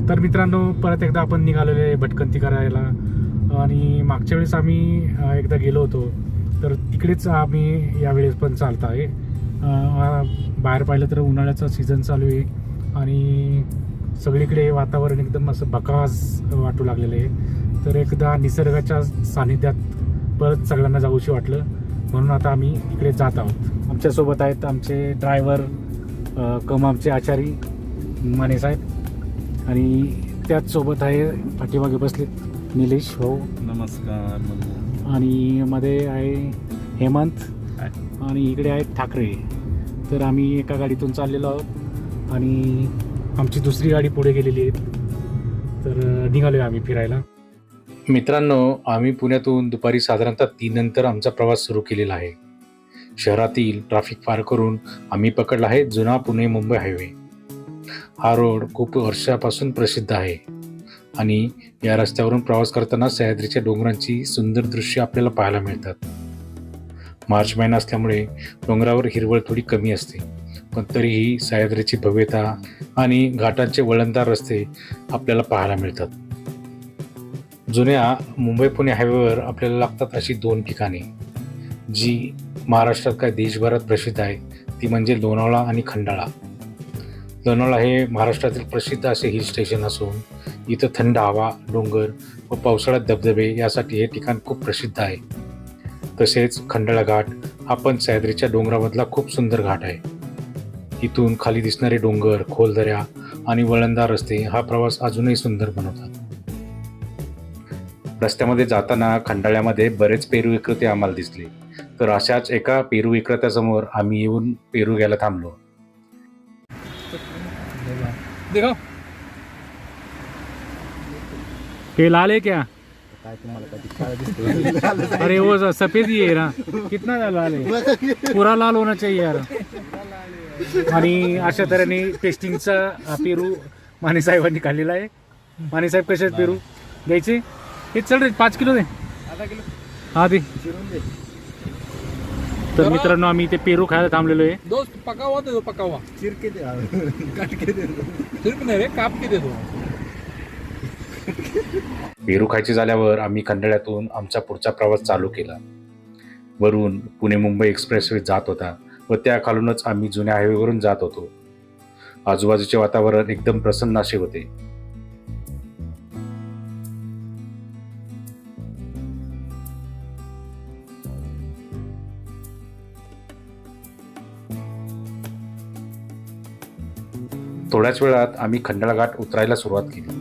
तर मित्रांनो, परत एकदा आपण निघालेलो आहे भटकंती करायला. आणि मागच्या वेळेस आम्ही एकदा गेलो होतो, तर तिकडेच आम्ही यावेळेस पण चालत आहे. बाहेर पाहिलं तर उन्हाळ्याचा सीझन चालू आहे आणि सगळीकडे वातावरण एकदम असं बकास वाटू लागलेलं आहे. तर एकदा निसर्गाच्या सानिध्यात परत सगळ्यांना जाऊशी वाटलं, म्हणून आता आम्ही तिकडे जात आहोत. आमच्यासोबत आहेत आमचे ड्रायव्हर कम आमचे आचारी माने साहेब, आणि त्याचसोबत आहे पाठीमागे बसलेत निलेश भाऊ, नमस्कार. आणि मध्ये आहे हेमंत, आणि इकडे आहेत ठाकरे. तर आम्ही एका गाडीतून चाललेलो आहोत आणि आमची दुसरी गाडी पुढे गेलेली आहे. तर निघालो आम्ही फिरायला. मित्रांनो, आम्ही पुण्यातून दुपारी साधारणतः 3 नंतर आमचा प्रवास सुरू केलेला आहे. शहरातील ट्रॅफिक पार करून आम्ही पकडला आहे जुना पुणे मुंबई हायवे. हा रोड खूप वर्षापासून प्रसिद्ध आहे आणि या रस्त्यावरून प्रवास करताना सह्याद्रीच्या डोंगरांची सुंदर दृश्य आपल्याला पाहायला मिळतात. मार्च महिना असल्यामुळे डोंगरावर हिरवळ थोडी कमी असते, पण तरीही सह्याद्रीची भव्यता आणि घाटांचे वळणदार रस्ते आपल्याला पाहायला मिळतात. जुन्या मुंबई पुणे हायवेवर आपल्याला लागतात अशी 2 ठिकाणे जी महाराष्ट्रात काय देशभरात प्रसिद्ध आहे, ती म्हणजे लोणावळा आणि खंडाळा. लोणावळा हे महाराष्ट्रातील प्रसिद्ध असे हिल स्टेशन असून इथं थंड हवा, डोंगर व पावसाळ्यात धबधबे यासाठी हे ठिकाण खूप प्रसिद्ध आहे. तसेच खंडाळा घाट हा पण सह्याद्रीच्या डोंगरामधला खूप सुंदर घाट आहे. इथून खाली दिसणारे डोंगर, खोल दऱ्या आणि वळणदार रस्ते हा प्रवास अजूनही सुंदर बनवतात. रस्त्यामध्ये जाताना खंडाळ्यामध्ये बरेच पेरू विक्रेते आम्हाला दिसले, तर अशाच एका पेरू विक्रेत्यासमोर आम्ही येऊन पेरू घ्यायला थांबलो. देखो ये लाल है क्या? अरे वो सफेद ही है ना, कितना लाल है? पूरा लाल होना चाहिए यार. आणि अशा तऱ्हेने टेस्टिंगचा पेरू माने साहेबांनी खाल्लेला आहे. माने साहेब कसे पेरू द्यायचे? हे चल रे, 5 किलो दे. हा दे. तर मित्रांनो, आम्ही ते पेरू खायला थांबलेलो आहे. दोस्त पका हुआ दे दो, पका हुआ चिरके दे, काट के दे. सिर्फ नहीं रे, काप के दे दो. पेरू खायचे झाल्यावर आम्ही खंडाळ्यातून आमचा पुढचा प्रवास चालू केला. वरून पुणे मुंबई एक्सप्रेसवे जात होता व त्या खालूनच आम्ही जुन्या हायवेवरून जात होतो. आजूबाजूचे वातावरण एकदम प्रसन्न असे होते. थोड्याच वेळात आम्ही खंडाळा घाट उतरायला सुरुवात केली.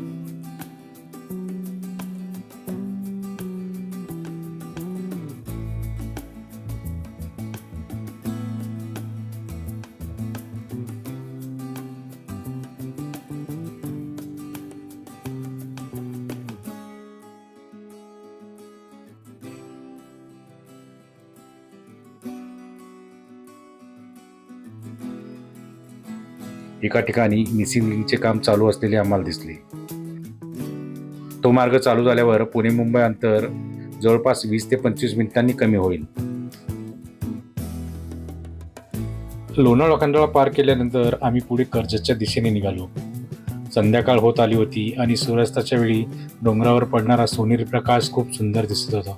एका ठिकाणी मिसिंग लिंकचे काम चालू असलेले आम्हाला दिसले. तो मार्ग चालू झाल्यावर पुणे मुंबई अंतर जवळपास 20 ते 25 मिनिटांनी कमी होईल. लोणावळा खंडाळा पार केल्यानंतर आम्ही पुढे कर्जतच्या दिशेने निघालो. संध्याकाळ होत आली होती आणि सूर्यास्ताच्या वेळी डोंगरावर पडणारा सोनेरी प्रकाश खूप सुंदर दिसत होता.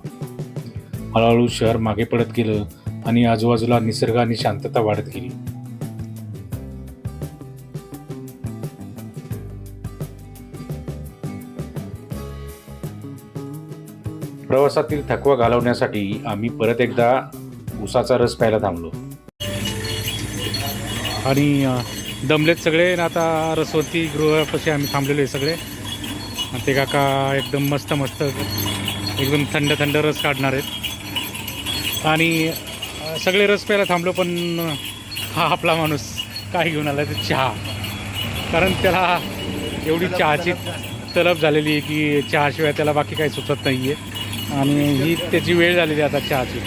हळूहळू शहर मागे पडत गेलं आणि आजूबाजूला निसर्ग आणि शांतता वाढत गेली. प्रवासातील थकवा घालवण्यासाठी आम्ही परत एकदा उसाचा रस प्यायला थांबलो. आणि दमलेत सगळे ना, आता रसवंती गृहापाशी आम्ही थांबलेलो आहे सगळे. आणि ते काका एकदम मस्त मस्त एकदम थंड थंड रस काढणार आहेत. आणि सगळे रस प्यायला थांबलो, पण हा आपला माणूस काय घेऊन आला तर चहा. कारण त्याला एवढी चहाची तलब झालेली आहे की चहाशिवाय त्याला बाकी काही सुचत नाही आहे. आणि ही त्याची वेळ झालेली आता चहाची.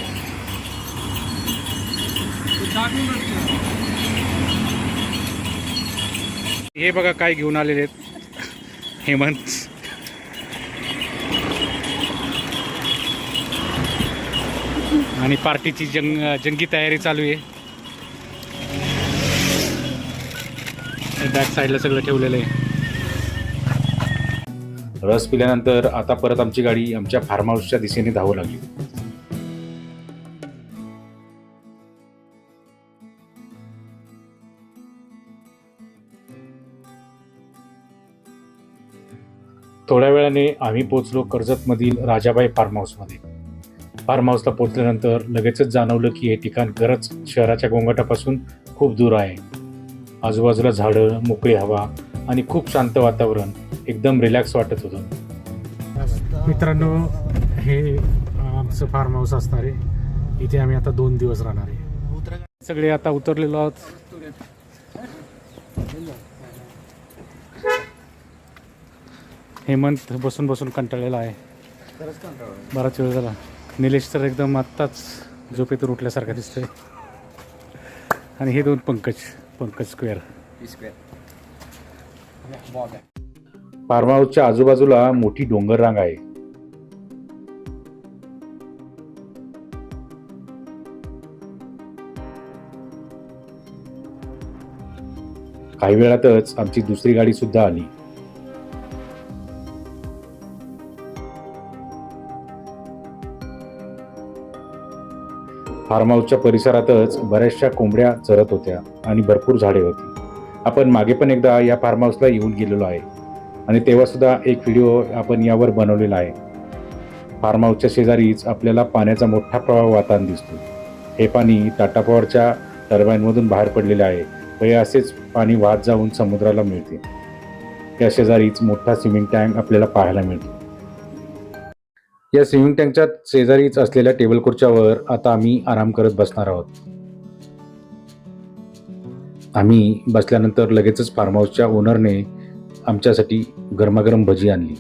हे बघा काय घेऊन आलेले आहेत हेमंत. आणि पार्टीची जंगी तयारी चालू आहे. बॅक साईडला सगळं ठेवलेलं आहे. रस पिल्यानंतर आता परत आमची गाडी आमच्या फार्म हाऊसच्या दिशेने धावू लागली. थोड्या वेळाने आम्ही पोचलो कर्जतमधील राजाबाई फार्म हाऊसमध्ये. फार्म हाऊसला पोचल्यानंतर लगेचच जाणवलं की हे ठिकाण खरंच शहराच्या गोंगाटापासून खूप दूर आहे. आजूबाजूला झाडं, मोकळी हवा आणि खूप शांत वातावरण, एकदम रिलॅक्स वाटत होतं. मित्रांनो, हे आमचं फार्म हाऊस असणार आहे. इथे आम्ही आता 2 दिवस राहणार आहे. सगळे आता उतरलेलो आहोत. हेमंत बसून बसून कंटाळलेला आहे. बराच वेळ झाला. निलेश तर एकदम आत्ताच झोपेतून उठल्यासारखा दिसतोय. आणि हे 2 पंकज स्क्वेअर. फार्म हाऊसच्या आजूबाजूला मोठी डोंगर रांग आहे. काही वेळातच आमची दुसरी गाडी सुद्धा आली. फार्म हाऊसच्या परिसरातच बऱ्याचशा कोंबड्या चरत होत्या आणि भरपूर झाडे होती. आपण मागे पण एकदा या फार्म हाऊसला येऊन गेलेलो आहे आणि तेव्हा सुद्धा एक व्हिडिओ आपण यावर बनवलेला आहे. फार्म हाऊसच्या शेजारीच आपल्याला पाण्याचा मोठा प्रवाह वाहताना दिसतो. हे पाणी टाटा पॉवरच्या टर्बाईनमधून बाहेर पडलेले आहे व हे असेच पाणी वाहत जाऊन समुद्राला मिळते. त्या शेजारीच मोठा स्विमिंग टँक आपल्याला पाहायला मिळतो. या स्विमिंग टँकच्या शेजारीच असलेल्या टेबल खुर्च्यावर आता आम्ही आराम करत बसणार आहोत. आम्ही बसल्यानंतर लगेचच फार्म हाऊसच्या ओनरने आमच्यासाठी गरमागरम भजी आणली.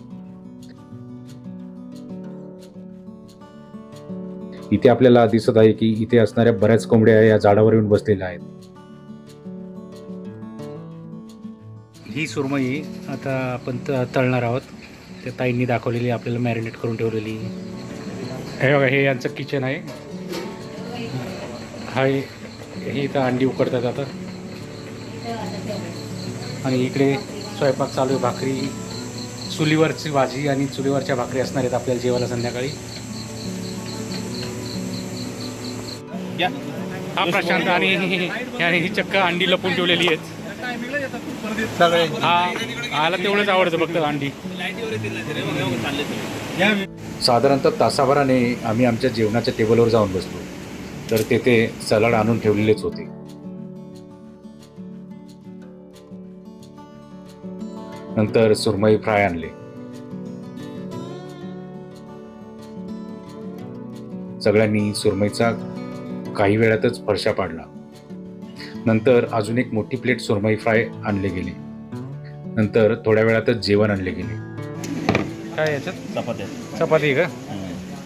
इथे आपल्याला दिसत आहे की इथे असणाऱ्या बऱ्याच कोंबड्या या झाडावर येऊन बसलेल्या आहेत. ही सुरमई आता आपण तळणार आहोत. त्या ताईंनी दाखवलेली, आपल्याला मॅरिनेट करून ठेवलेली. हे बघा, हे यांचं किचन आहे. हे इथं अंडी उकडतात आता. आणि इकडे स्वयंपाक चालू आहे. भाकरी, चुलीवरची भाजी आणि चुलीवरच्या भाकरी असणार आहेत आपल्याला जेवायला संध्याकाळी. हा प्रशांत आणि ही चक्क अंडी लपून ठेवलेली आहेत. हा आला तेवढंच आवडतं फक्त अंडी. साधारणतः तासाभराने आम्ही आमच्या जेवणाच्या टेबलवर जाऊन बसलो तर तेथे सलाड आणून ठेवलेलेच होते. नंतर सुरमई फ्राय आणले. सगळ्यांनी सुरमईचा काही वेळातच फरशा पाडला. नंतर अजून एक मोठी प्लेट सुरमई फ्राय आणले गेले. नंतर थोड्या वेळातच जेवण आणले गेले. काय याच्यात चपाती का?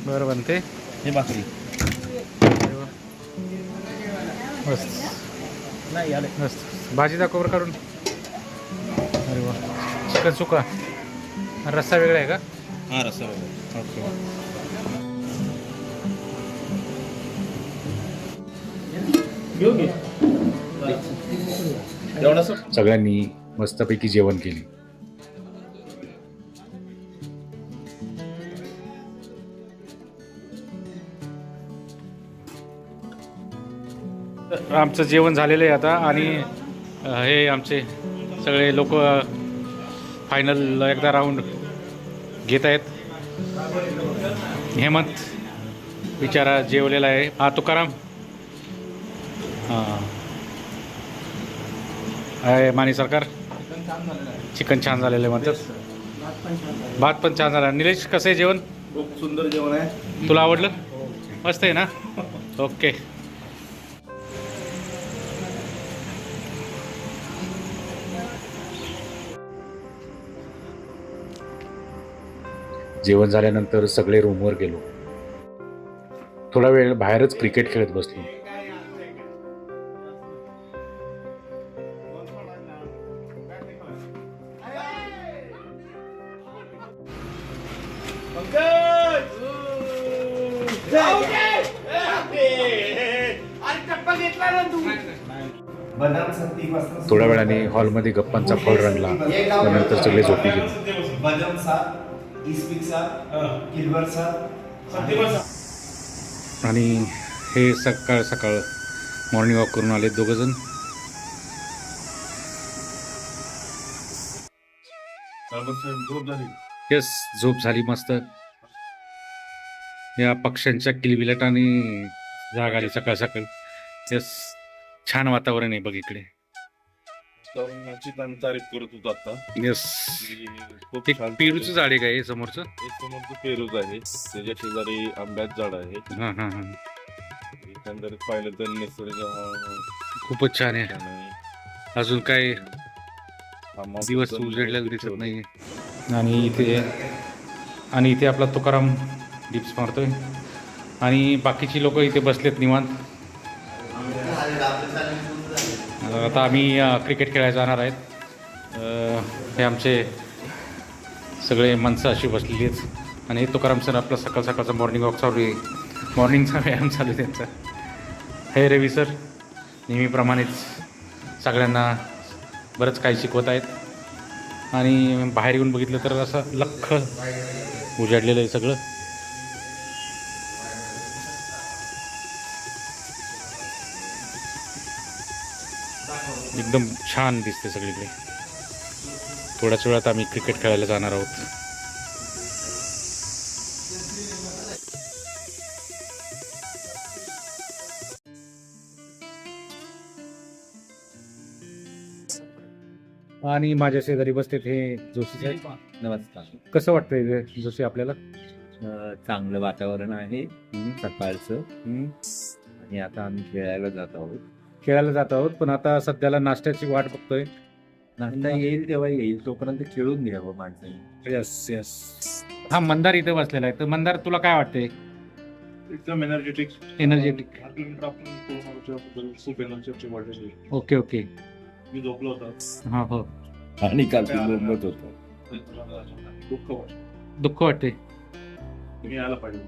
बरं, बनते. हे भाकरी मस्त. भाजी दाखव बरं काढून. अरे वा, चिकन सुका. रस्सा वेगळा आहे का? हा, रस्सा. ओके. सगळ्यांनी मस्तपैकी जेवण केले. आमचं जेवण झालेलं आहे आता. आणि हे आमचे सगळे लोक फायनल एकदा राऊंड घेत आहेत. हेमंत बिचारा जेवलेला आहे. हा, तुकाराम. हां, आहे माने सरकार. चिकन छान झालेलं आहे म्हणतात. भात पण छान झाला. निलेश, कसं आहे जेवण? खूप सुंदर जेवण आहे. तुला आवडलं? मस्त आहे ना? ओके. जेवण झाल्यानंतर सगळे रूमवर गेलो. थोडा वेळ बाहेरच क्रिकेट खेळत बसलो. थोड्या वेळाने हॉलमध्ये गप्पांचा फळ रंगला. त्यानंतर सगळे झोपी गेले. आणि हे सकाळ सकाळ मॉर्निंग वॉक करून आले दोघं जण. येस, झोप झाली मस्त. या पक्ष्यांच्या किलबिलाटाने जाग आली सकाळ सकाळ. येस, छान वातावरण आहे बघ इकडे. तारीफ करत होतो आता. येस, खूप एक छान पेरूचं झाड आहे का हे समोरचं? एक समोरचं पेरूच आहे, त्याच्या शेजारी आंब्याचं झाड आहे. हां हां हां, एकंदरीत पाहिलं तर निसर्ग खूपच छान आहे. छान आहे. अजून काय आम्हाला दिवस पण उजडलेला दिसत नाही. आणि इथे आपला तुकाराम डिप्स मारतोय आणि बाकीची लोक इथे बसलेत निवांत. आता आम्ही क्रिकेट खेळायला जाणार आहेत. हे आमचे सगळे माणसं अशी बसलेली आहेत आणि तुकाराम सर आपला सकाळ सकाळचा मॉर्निंग वॉक चालू आहे. मॉर्निंगचा व्यायाम चालू आहे त्यांचा. हे रवी सर नेहमीप्रमाणेच सगळ्यांना बरंच काही शिकवत आहेत आणि बाहेर येऊन बघितलं तर असं लख्ख उजाडलेलं आहे सगळं. एकदम छान दिसते सगळीकडे. थोड्याच वेळात आम्ही क्रिकेट खेळायला जाणार आहोत. आणि माझ्या शेजारी बसते हे जोशी साहेब. नमस्कार. कसं वाटतंय जोशी आपल्याला? चांगलं वातावरण आहे हम्म, सकाळचं हम्म. आणि आता आम्ही खेळायला जात आहोत. खेळायला जात आहोत पण आता सध्याला नाश्त्याची वाट बघतोय. नाश्ता येईल तेव्हा येईल, तोपर्यंत खेळून घ्यावं माणसाने. Yes yes. हा मंदार इथे बसलेला आहे. तर मंदार तुला काय वाटतंय? एकदम एनर्जेटिक. एनर्जेटिक. खूप एनर्जेटिक वाटते. Okay okay. मी झोपलो होतो. हा हो. आणि काल मुंबईत होतो. दुःख वाटते. तुम्ही यायला पाहिजे.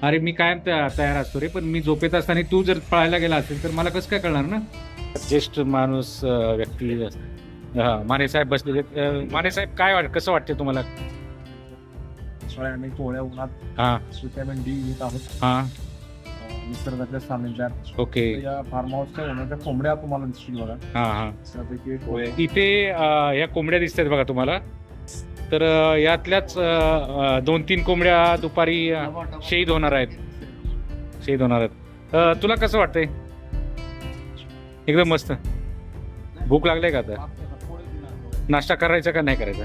अरे मी कायम तयार असतो रे, पण मी झोपेत असताना तू जर पळायला गेला असेल तर मला कसं काय कळणार ना? ज्येष्ठ माणूस व्यक्ती माने साहेब बसलेले. माने साहेब काय कसं वाटते तुम्हाला? आम्ही थोड्या उन्हात हा विटॅमिन डी घेत आहोत हा. निसर्गातल्या सानिध्यात. ओके. या फार्म हाऊसच्या उन्हाच्या कोंबड्या तुम्हाला दिसतील बघा. हा हा. त्यापैकी एक होय. इथे या कोंबड्या दिसतात बघा तुम्हाला. तर यातल्याच 2-3 कोंबड्या दुपारी शहीद होणार आहेत. तुला कसं वाटतंय? एकदम मस्त. भूक लागले का आता? नाश्ता करायचा का नाही करायचा?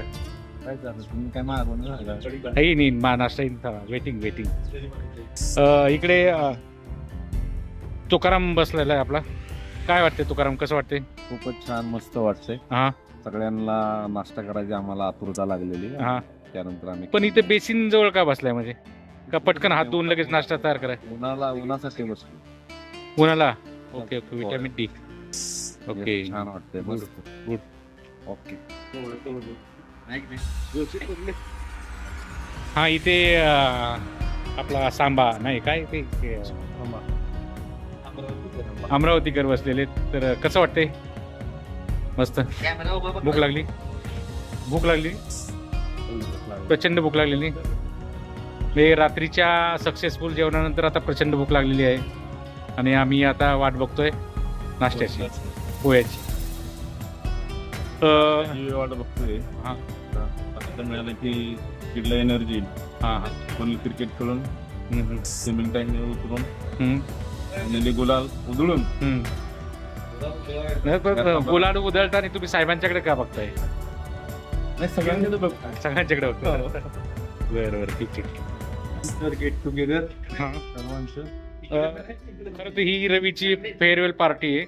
काय झालं तुम्ही काय मागवून झालं? नाही नाश्ता वेटिंग. इकडे तुकाराम बसलेला आहे आपला. काय वाटते तुकाराम, कसं वाटते? खूपच छान, मस्त वाटतंय. हा सगळ्यांना नाश्ता करायची आम्हाला आतुरता लागलेली. हा. त्यानंतर आम्ही पण इथे बेसिन जवळ का बसलाय? म्हणजे का पटकन हात धुवून लगेच नाश्ता तयार कराय? उन्हासाठी बसलो. उन्हाला. Okay okay. Vitamin D. Okay. छान वाटतंय. मस्त. गुड. ओके. हा इथे आपला सांबा नाही काय ते अमरावतीकर बसलेले. तर कसं वाटतंय? मस्त. भूक लागली प्रचंड भूक लागलेली. म्हणजे रात्रीच्या सक्सेसफुल जेवणानंतर आता प्रचंड भूक लागलेली आहे आणि आम्ही आता वाट बघतोय नाश्त्याची, पोह्याची. वाट बघतोय. हा आता मिळालं की तिथला एनर्जी हा. फुल क्रिकेट खेळून स्विमिंग टाइम उतरून गुलाल उधळून गुलाड उधळता आणि तुम्ही साहेबांच्याकडे का बघताय? सगळ्यांकडे बघतो. सगळ्यांच्याकडे बघतो. बरं ठीक. गेट टुगेदर हा. सर्वांचं. खरं तर ही रवीची फेअरवेल पार्टी आहे.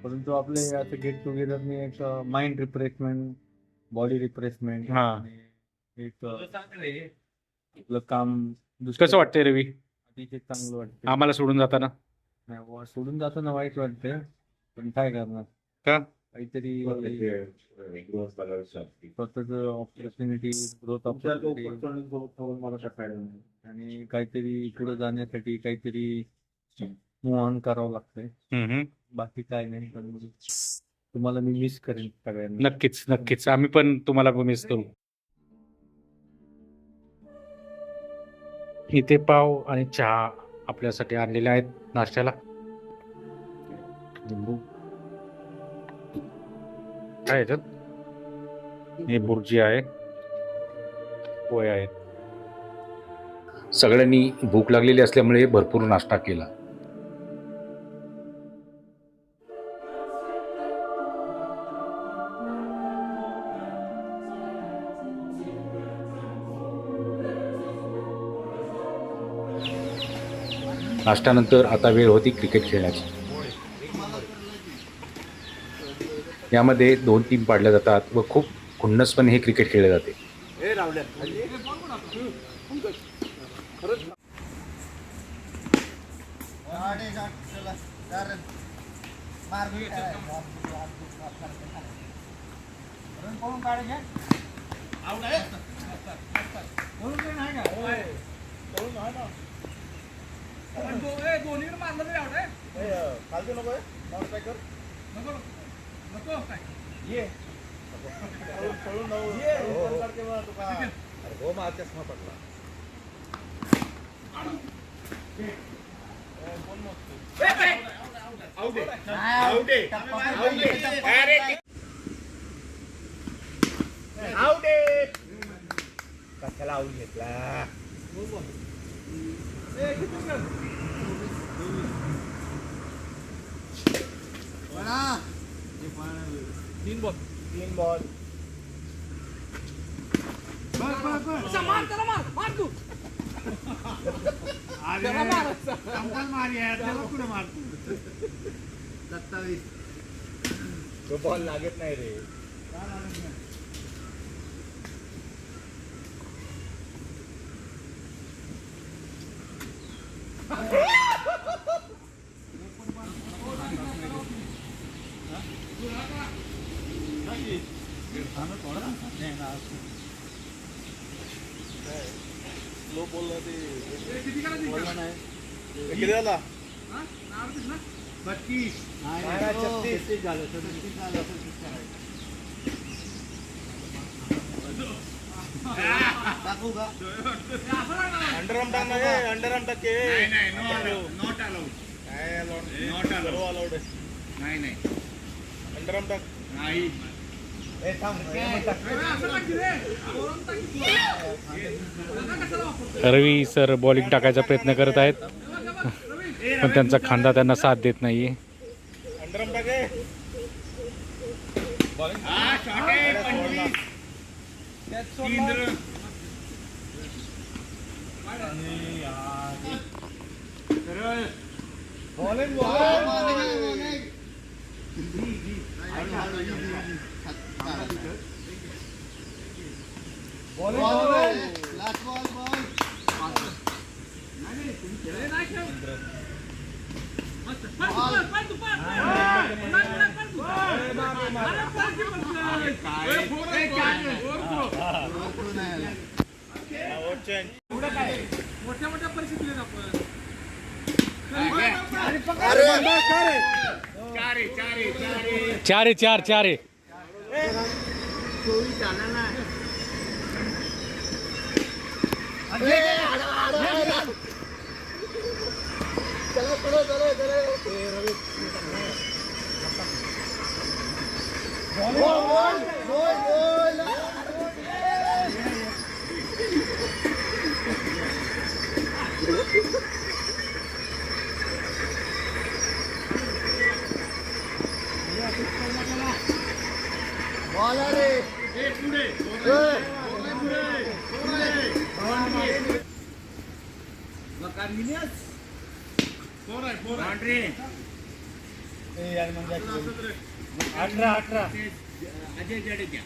परंतु आपले असं गेट टुगेदरने एक माइंड रिफ्रेशमेंट, बॉडी रिफ्रेशमेंट, हा. एक आपलं काम कसं वाटतंय रवी अतिशय चांगलं वाटतं. आम्हाला सोडून जाताना? सोडून जाताना वाईट वाटतंय, पण काय करणार? का? काहीतरी स्वतःच ऑपॉर्च्युनिटी, ग्रोथ ऑपॉर्च्युनिटी आणि काहीतरी पुढे जाण्यासाठी काहीतरी मूव ऑन करावं लागतंय. बाकी काय नाही. पण तुम्हाला मी मिस करेन सगळ्यांना. नक्कीच नक्कीच, आम्ही पण तुम्हाला मिस करू. इथे पाव आणि चहा आपल्यासाठी आणलेले आहेत नाश्त्याला. लिंबू काय याच्यात, हे बुर्जी आहे, पोहे आहेत. सगळ्यांनी भूक लागलेली असल्यामुळे भरपूर नाश्ता केला. नाश्त्यानंतर आता वेळ होती क्रिकेट खेळण्याची. यामध्ये 2 टीम पाडल्या जातात व खूप खुन्नसपणे हे क्रिकेट खेळले जाते. तो बॉल लागत नाही रे. किती झाला? 32 झालं. टाकू का अंडरआर्म टाकणार आहे. अंडरआर्म टाके नॉट अलाउड नाही अंडरआर्म टाक नाही. रवी सर बॉलिंग टाकायचा प्रयत्न करत आहेत पण त्यांचा खांदा त्यांना साथ देत नाहीये. अंडरआर्म टाके. मोठ्या परिस्थितीत आपण 4 अजय जडेजा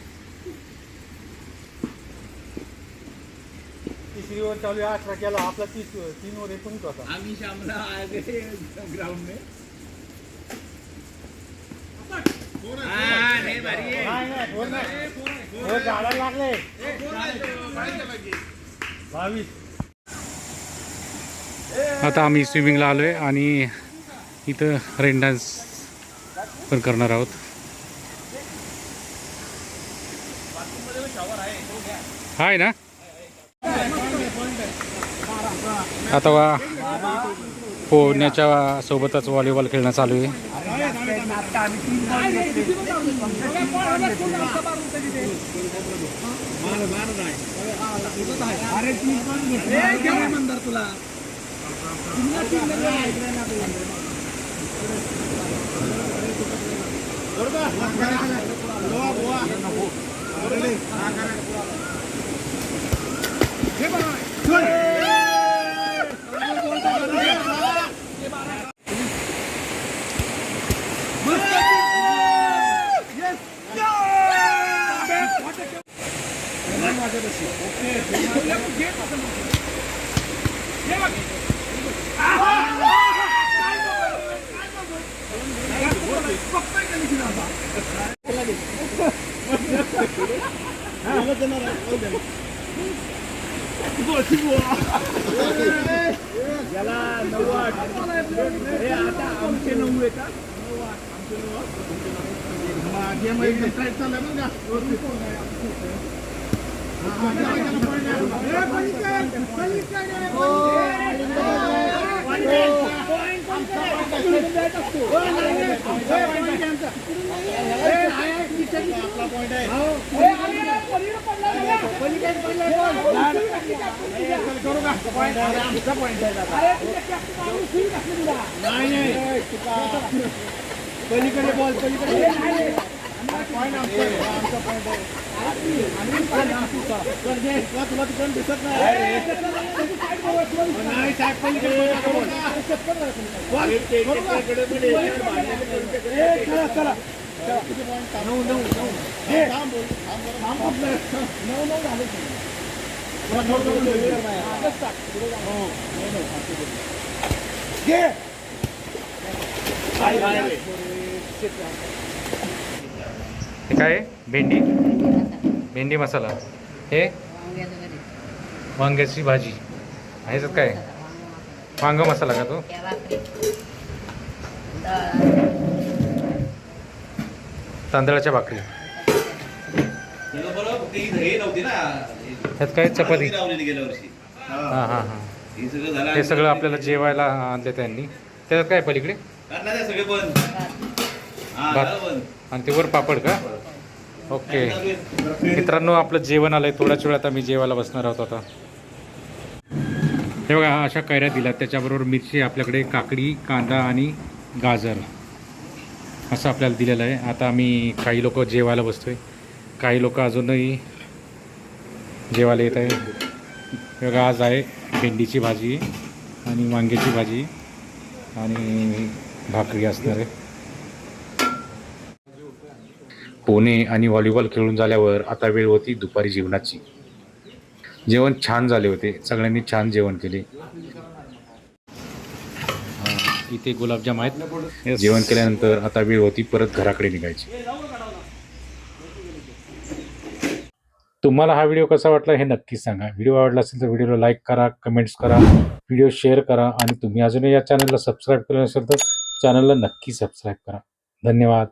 तिसरी ओव्हर चालू आहे. 18 केला आपला 3 ओव्हर 19 होता. आम्ही शामला आ गए ग्राउंड में. लागले 22. आता आम्ही स्विमिंगला आलोय आणि इथं रेन डान्स पण करणार आहोत. हाय ना आता वा पोहण्याच्या सोबतच व्हॉलीबॉल खेळणं चालू आहे. हे काय भेंडी भेंडी मसाला, हे वांग्याची भाजी आहे. काय वांग मसाला का तो? तांदळाच्या भाकरी. त्यात काय चपाती. हां हां हां हे सगळं आपल्याला जेवायला आणले त्यांनी. त्याच्यात काय पलीकडे भात आणि ते वर पापड का? ओके मित्रांनो आपलं जेवण आलंय. थोड्याच वेळात आम्ही जेवायला बसणार आहोत. आता हे बघा अशा कैऱ्या दिल्या, त्याच्याबरोबर मिरची आपल्याकडे, काकडी, कांदा आणि गाजर असं आपल्याला दिलेलं आहे. आता आम्ही काही लोक जेवायला बसतोय, काही लोक अजूनही जेवायला येत आहे. हे बघा आज आहे भेंडीची भाजी आणि वांग्याची भाजी आणि भाकरी असणार आहे. पोहणे आणि व्हॉलीबॉल खेळून झाल्यावर आता वेळ होती दुपारी जेवणाची. जेवण छान झाले होते, सगळ्यांनी छान जेवण केले. इथे गुलाबजाम आहेत. जेवण केल्यानंतर आता वेळ होती परत घराकडे निघायची. तुम्हाला हा व्हिडिओ कसा वाटला हे नक्कीच सांगा. व्हिडिओ आवडला असेल तर व्हिडिओला लाईक करा, कमेंट्स करा, व्हिडिओ शेअर करा आणि तुम्ही अजूनही या चॅनलला सबस्क्राईब केलं नसेल तर चॅनलला नक्की सबस्क्राईब करा. धन्यवाद.